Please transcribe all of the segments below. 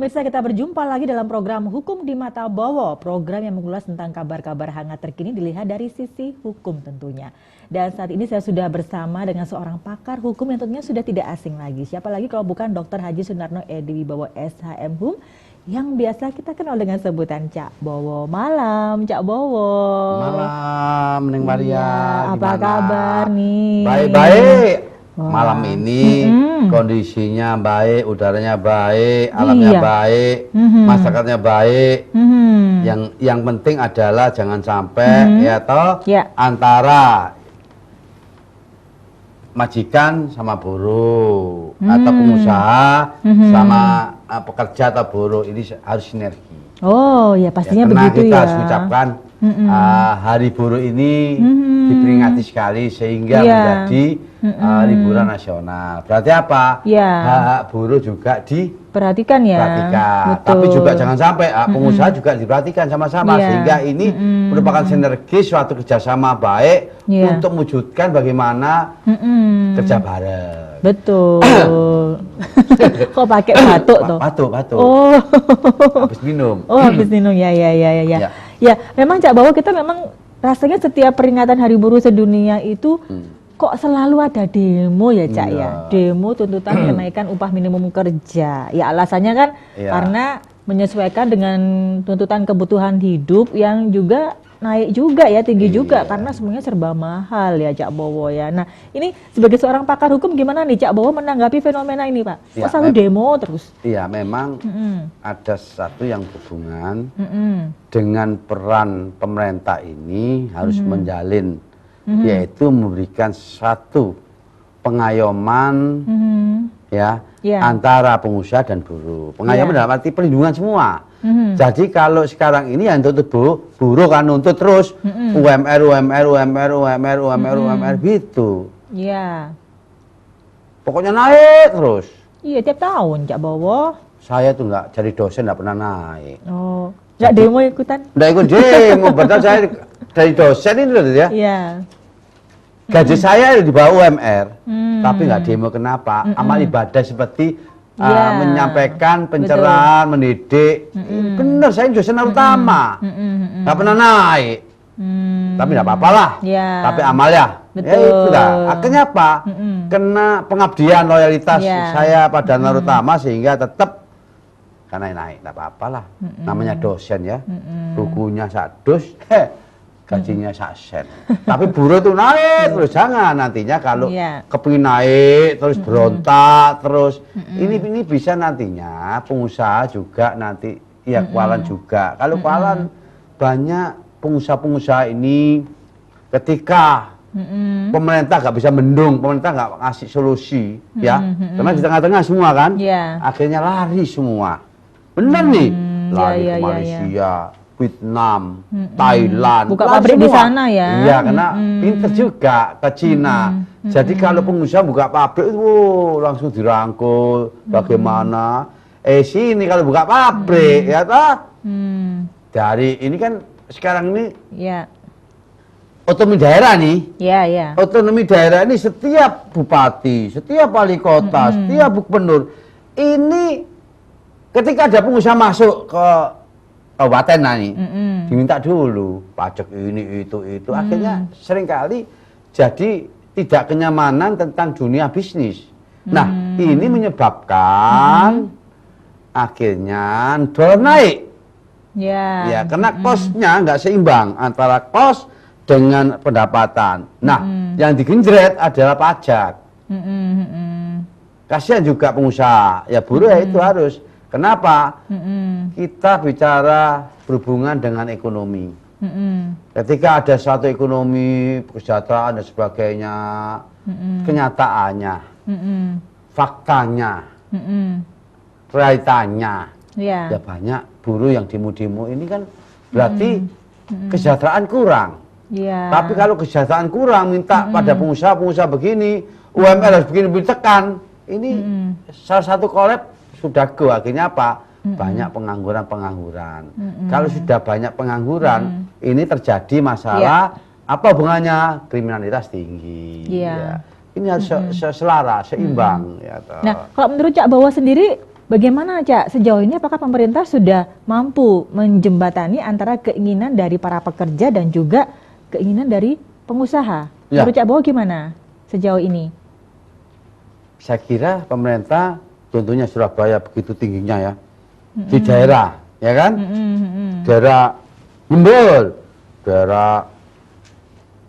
Pemirsa, kita berjumpa lagi dalam program Hukum di Mata Bowo, program yang mengulas tentang kabar-kabar hangat terkini dilihat dari sisi hukum tentunya. Dan saat ini saya sudah bersama dengan seorang pakar hukum yang tentunya sudah tidak asing lagi. Siapa lagi kalau bukan Dr. Haji Sunarno Edi Wibowo SHM Hum, yang biasa kita kenal dengan sebutan Cak Bowo. Malam, Cak Bowo. Malam, Neng Maria. Iya, apa gimana? kabar nih? Baik-baik. Wah. Malam ini kondisinya baik, udaranya baik, alamnya Iya. baik, masyarakatnya baik. Yang penting adalah jangan sampai ya toh Ya. antara majikan sama buruh atau pengusaha sama pekerja atau buruh ini harus sinergi. Oh ya, pastinya Karena begitu kita ya. harus mengucapkan Hari Buruh ini diperingati sekali sehingga Iya. menjadi liburan nasional. Berarti apa? Iya. Hak buruh juga Perhatikan ya. diperhatikan. Betul. Tapi juga jangan sampai hak pengusaha juga diperhatikan sama-sama. Iya. Sehingga ini merupakan sinergi suatu kerjasama baik Iya. untuk mewujudkan bagaimana kerja bareng. Betul. Kok pakai batuk tuh? Batuk. Oh. Habis minum. Oh, habis minum ya. Ya. Ya, memang Cak Bowo, kita memang rasanya setiap peringatan Hari Buruh sedunia itu kok selalu ada demo ya, Cak ya. Iya. Demo tuntutan kenaikan upah minimum kerja. Ya, alasannya kan Iya. karena menyesuaikan dengan tuntutan kebutuhan hidup yang juga naik juga ya, tinggi juga, karena semuanya serba mahal ya, Cak Bowo ya. Nah, ini sebagai seorang pakar hukum gimana nih Cak Bowo menanggapi fenomena ini, Pak? Kok Ya, selalu demo terus? Iya, memang ada sesuatu yang berhubungan Mm-mm. dengan peran pemerintah ini harus menjalin, yaitu memberikan satu pengayoman ya Iya. antara pengusaha dan buruh. Pengayoman dalam arti perlindungan semua. Jadi kalau sekarang ini yang nuntut buruh kan nuntut terus UMR gitu. Iya. Pokoknya naik terus. Iya, tiap tahun Cak Bowo. Saya tuh nggak jadi dosen nggak pernah naik. Oh, nggak demo ikutan? Nggak ikut demo, padahal saya dari dosen ini loh ya. Iya. Gaji saya di bawah UMR, tapi nggak demo kenapa? Amal ibadah seperti Iya. menyampaikan pencerahan, mendidik. Bener, saya dosen utama, nggak pernah naik. Tapi nggak apa-apa lah. Iya. Tapi amal ya. Betul. Ya itu lah. Akhirnya apa? Kena pengabdian, loyalitas Iya. saya pada utama sehingga tetap karena naik, nggak apa-apa lah. Namanya dosen ya, bukunya sadus, gajinya sasen. Tapi buruh itu naik terus, jangan nantinya kalau Iya. kepingin naik terus berontak terus. Ini bisa nantinya pengusaha juga nanti ya kualan juga. Kalau kualan banyak pengusaha-pengusaha ini ketika pemerintah nggak bisa mendung, pemerintah nggak ngasih solusi, ya, karena di tengah-tengah semua kan, Iya. akhirnya lari semua, bener nih, lari iya, ke iya, Malaysia, Vietnam, Thailand, Buka lari pabrik di semua. sana ya. Iya, karena pinter juga ke Cina. Jadi kalau pengusaha buka pabrik itu langsung dirangkul, bagaimana? Sini kalau buka pabrik, ya toh, dari ini kan sekarang ini Iya. otonomi daerah nih. Iya. Otonomi daerah ini setiap bupati, setiap wali kota, setiap gubernur ini ketika ada pengusaha masuk ke kabupaten nih, diminta dulu pajak ini itu. Akhirnya seringkali jadi tidak kenyamanan tentang dunia bisnis. Nah, ini menyebabkan akhirnya dolar naik. Iya. Ya, karena kosnya nggak seimbang antara kos dengan pendapatan. Nah, yang digenjret adalah pajak. Kasihan juga pengusaha. Ya buruh ya itu harus. Kenapa? Kita bicara berhubungan dengan ekonomi. Ketika ada suatu ekonomi, kesejahteraan dan sebagainya, kenyataannya, faktanya, realitanya, Iya. ya banyak buruh yang demo-demo ini kan berarti kesejahteraan kurang. Iya. Tapi kalau kesejahteraan kurang minta pada pengusaha begini, UMR harus begini ditekan. Ini salah satu kolab sudah go, akhirnya apa? Banyak pengangguran. Kalau sudah banyak pengangguran, ini terjadi masalah apa hubungannya? Kriminalitas tinggi. Iya. Ya. Ini harus selara, seimbang. Ya, toh. Nah, kalau menurut Cak Bowo sendiri, Bagaimana Cak, sejauh ini apakah pemerintah sudah mampu menjembatani antara keinginan dari para pekerja dan juga keinginan dari pengusaha? Ya. Menurut Cak Bowo gimana sejauh ini? Saya kira pemerintah, contohnya Surabaya begitu tingginya ya, di daerah, ya kan? Daerah Jembul, daerah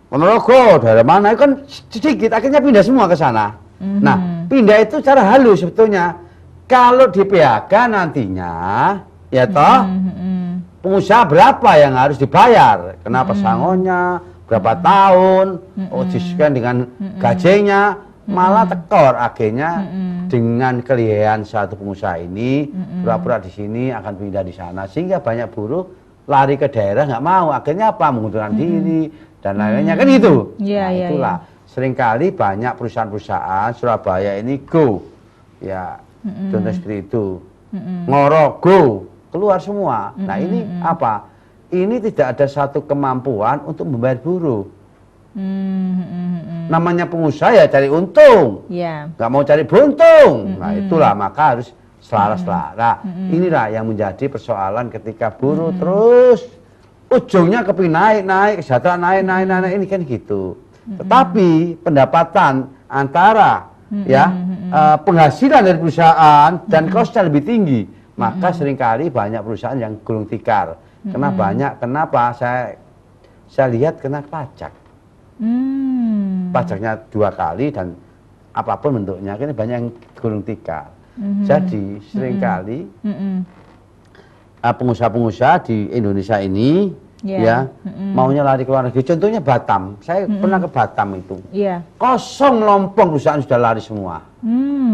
Ponorogo, daerah mana, itu kan sedikit, akhirnya pindah semua ke sana. Nah, pindah itu cara halus sebetulnya. Kalau di PHK nantinya, ya toh, pengusaha berapa yang harus dibayar? Kenapa pesangonnya, berapa tahun, disesuaikan dengan gajinya, malah tekor akhirnya dengan kelihayan satu pengusaha ini, pura-pura di sini akan pindah di sana, sehingga banyak buruh lari ke daerah nggak mau, akhirnya apa, mengundurkan diri dan lain-lainnya kan gitu. Itulah seringkali banyak perusahaan-perusahaan Surabaya ini go, ya contoh seperti itu, Ngoro go, keluar semua. Nah ini apa? Ini tidak ada satu kemampuan untuk membayar buruh. Namanya pengusaha ya cari untung, nggak mau cari buntung. Nah itulah maka harus selara-selara. Inilah yang menjadi persoalan ketika buruh terus ujungnya naik, kesejahteraan naik, ini kan gitu. Tetapi pendapatan antara penghasilan dari perusahaan dan kosnya lebih tinggi, maka seringkali banyak perusahaan yang gulung tikar. Kenapa? Saya lihat kena pajak. Pajaknya 2 kali dan apapun bentuknya, ini banyak yang gulung tikar. Jadi seringkali pengusaha-pengusaha di Indonesia ini maunya lari ke luar negeri. Contohnya Batam, saya pernah ke Batam itu, kosong lompong perusahaan sudah lari semua.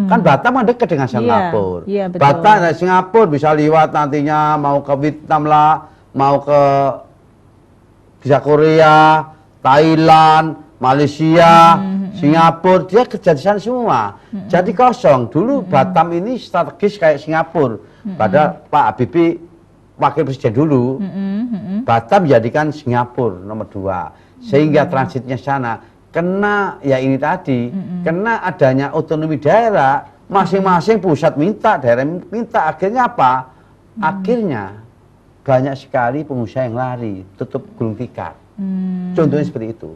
Kan Batam kan dekat dengan Singapura. Batam dari Singapura bisa liwat nantinya mau ke Vietnam lah, mau ke bisa Korea, Thailand, Malaysia, Singapura, dia kerja di sana semua. Jadi kosong. Dulu Batam ini strategis kayak Singapura. Padahal Pak Habibie wakil presiden dulu, Batam jadikan Singapura nomor 2. Sehingga transitnya sana. Kena ya ini tadi, kena adanya otonomi daerah, masing-masing pusat minta, daerah minta. Akhirnya apa? Akhirnya banyak sekali pengusaha yang lari, tutup gulung tikar. Contohnya seperti itu.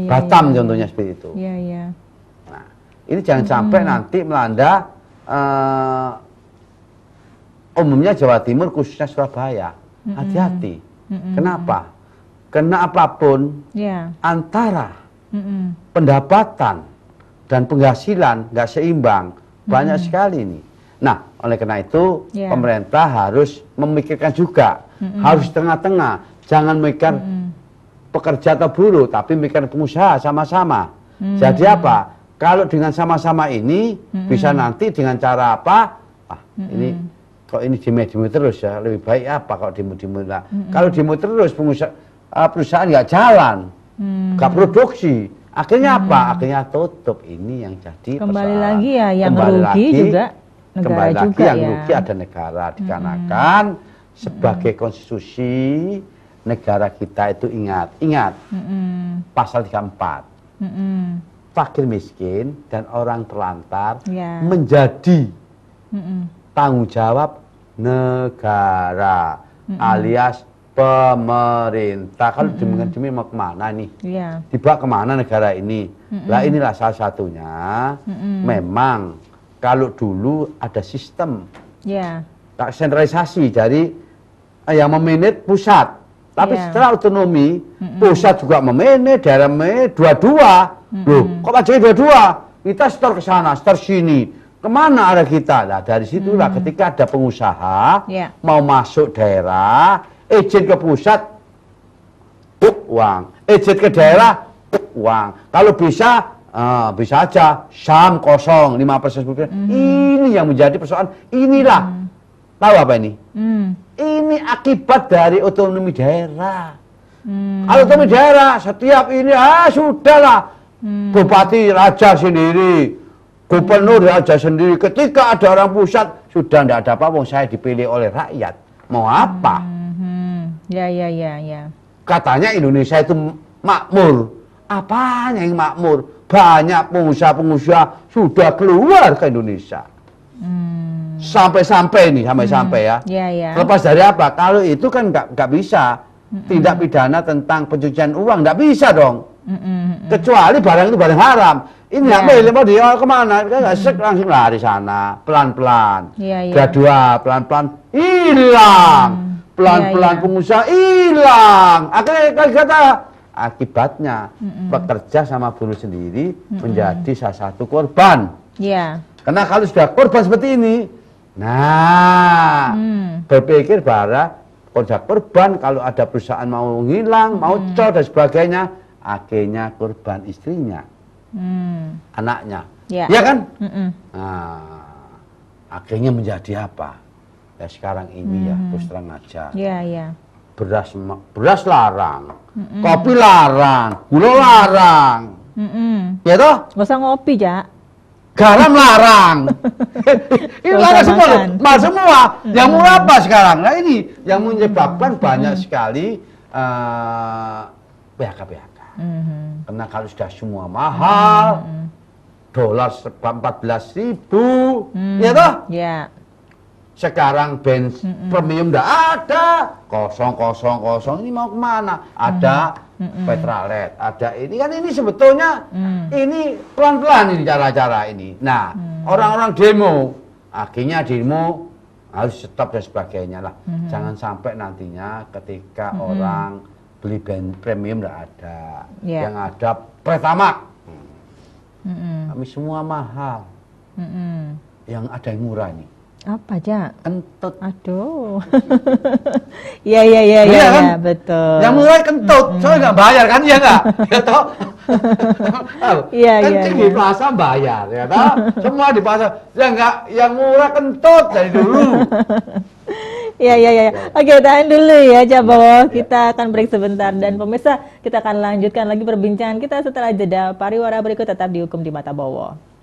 Batam contohnya seperti itu. Nah, ini jangan sampai nanti melanda umumnya Jawa Timur, khususnya Surabaya. Hati-hati. Kenapa? Karena apapun antara pendapatan dan penghasilan nggak seimbang, banyak sekali ini. Nah, oleh karena itu pemerintah harus memikirkan juga, harus tengah-tengah, jangan mikir pekerja atau buruh, tapi mikir pengusaha sama-sama. Jadi apa? Kalau dengan sama-sama ini bisa nanti dengan cara apa? Ini kok ini demo-demo terus ya, lebih baik apa kalau demo-demo lah. Kalau demo terus perusahaan nggak jalan, nggak produksi. Akhirnya apa? Akhirnya tutup. Ini yang jadi kembali persoalan. Lagi ya, yang rugi juga negara kembali juga lagi yang ya. rugi ada negara, dikarenakan sebagai konstitusi negara kita itu ingat pasal 34 fakir miskin dan orang terlantar menjadi tanggung jawab negara alias pemerintah. Kalau demi mau kemana nih? Dibawa kemana negara ini? Lah inilah salah satunya. Memang kalau dulu ada sistem sentralisasi dari yang memanage pusat. Tapi setelah otonomi, pusat juga memanage, daerah memanage, dua-dua. Loh, kok pajaknya dua-dua? Kita setor ke sana, setor sini. Kemana arah kita? Nah, dari situlah ketika ada pengusaha mau masuk daerah, izin ke pusat, uang. Izin ke daerah, uang. Kalau bisa, bisa aja, saham kosong, 5%. Ini yang menjadi persoalan. Inilah, tahu apa ini? Ini akibat dari otonomi daerah. Kalau otonomi daerah, setiap ini, sudahlah. Bupati raja sendiri, gubernur raja sendiri. Ketika ada orang pusat, sudah tidak ada apa-apa, saya dipilih oleh rakyat. Mau apa? Katanya Indonesia itu makmur. Apanya yang makmur? Banyak pengusaha-pengusaha sudah keluar ke Indonesia. Sampai-sampai nih, sampai-sampai ya. Iya, iya. Lepas dari apa? Kalau itu kan nggak bisa. Tindak pidana tentang pencucian uang, nggak bisa dong. Kecuali barang itu barang haram. Ini nggak boleh, mau dia kemana? Kita nggak sek langsung lari sana, pelan-pelan. Gradual, pelan-pelan hilang. Pelan-pelan pengusaha hilang. Akhirnya kata akibatnya pekerja sama buruh sendiri menjadi salah satu korban. Iya. Karena kalau sudah korban seperti ini, nah berpikir bahwa korban kalau ada perusahaan mau hilang, mau col dan sebagainya, akhirnya korban istrinya, anaknya, ya kan? Nah, akhirnya menjadi apa? Ya sekarang ini ya terus terang aja. Iya, iya. Beras larang, kopi larang, gula larang, ya toh? Gak usah ngopi, Jak. Garam larang. Ini larang semua loh, mahal semua. Yang murah apa sekarang? Nah ini yang menyebabkan banyak sekali PHK-PHK. Karena kalau sudah semua mahal, dolar 14.000, ya toh? Iya. Sekarang premium enggak ada, kosong, ini mau kemana? Ada Petralet, ada ini kan ini sebetulnya ini pelan-pelan ini cara-cara ini. Nah, orang-orang demo, akhirnya demo harus stop dan sebagainya lah. Jangan sampai nantinya ketika orang beli premium enggak ada, yang ada Pertamax. Kami semua mahal, yang ada yang murah ini. Apa, Jak? Kentut. Aduh. Iya, kan? betul. Yang murah kentut, soalnya nggak bayar kan, ya nggak? Ya toh? Iya. Di pasar bayar, ya toh? Semua di pasar. Yang murah kentut dari dulu. Iya. Oke, tahan dulu ya, Jabowo. Kita akan break sebentar. Dan pemirsa, kita akan lanjutkan lagi perbincangan kita setelah jeda pariwara berikut. Tetap di Hukum di Mata Bowo.